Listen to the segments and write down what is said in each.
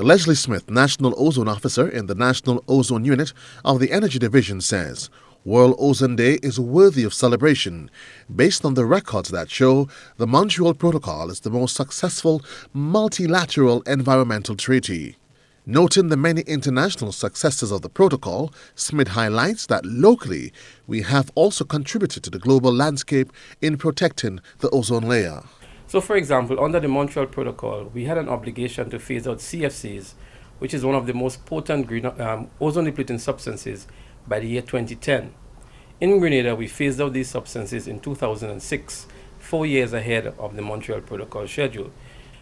Leslie Smith, National Ozone Officer in the National Ozone Unit of the Energy Division, says World Ozone Day is worthy of celebration based on the records that show the Montreal Protocol is the most successful multilateral environmental treaty. Noting the many international successes of the protocol, Smith highlights that locally we have also contributed to the global landscape in protecting the ozone layer. So, for example, under the Montreal Protocol, we had an obligation to phase out CFCs, which is one of the most potent ozone-depleting substances, by the year 2010. In Grenada, we phased out these substances in 2006, 4 years ahead of the Montreal Protocol schedule.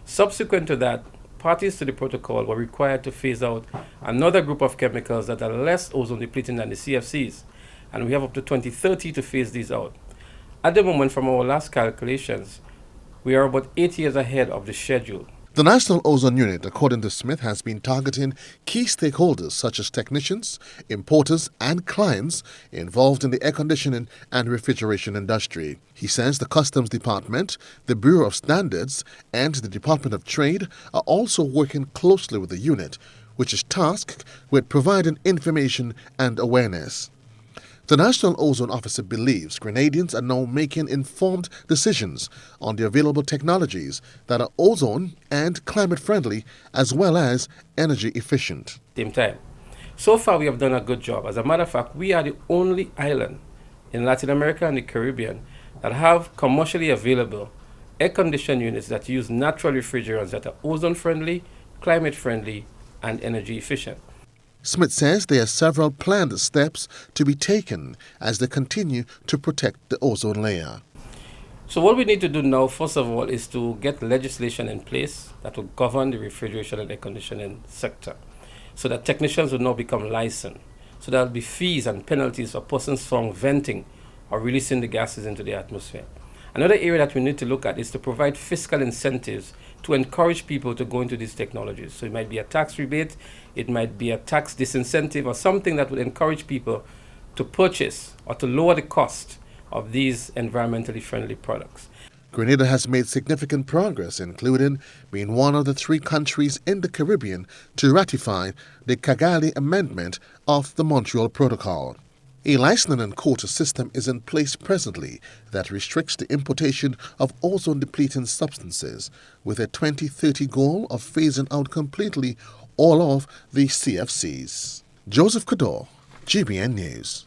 Subsequent to that, parties to the protocol were required to phase out another group of chemicals that are less ozone-depleting than the CFCs, and we have up to 2030 to phase these out. At the moment, from our last calculations, we are about 8 years ahead of the schedule. The National Ozone Unit, according to Smith, has been targeting key stakeholders such as technicians, importers, and clients involved in the air conditioning and refrigeration industry. He says the Customs Department, the Bureau of Standards, and the Department of Trade are also working closely with the unit, which is tasked with providing information and awareness. The National Ozone Officer believes Grenadians are now making informed decisions on the available technologies that are ozone and climate friendly as well as energy efficient. Same time. So far we have done a good job. As a matter of fact, we are the only island in Latin America and the Caribbean that have commercially available air-conditioned units that use natural refrigerants that are ozone friendly, climate friendly, and energy efficient. Smith says there are several planned steps to be taken as they continue to protect the ozone layer. So what we need to do now, first of all, is to get legislation in place that will govern the refrigeration and air conditioning sector, so that technicians will now become licensed. So there will be fees and penalties for persons found venting or releasing the gases into the atmosphere. Another area that we need to look at is to provide fiscal incentives to encourage people to go into these technologies. So it might be a tax rebate, it might be a tax disincentive, or something that would encourage people to purchase or to lower the cost of these environmentally friendly products. Grenada has made significant progress, including being one of the 3 countries in the Caribbean to ratify the Kigali Amendment of the Montreal Protocol. A licensing and quota system is in place presently that restricts the importation of ozone-depleting substances, with a 2030 goal of phasing out completely all of the CFCs. Joseph Cador, GBN News.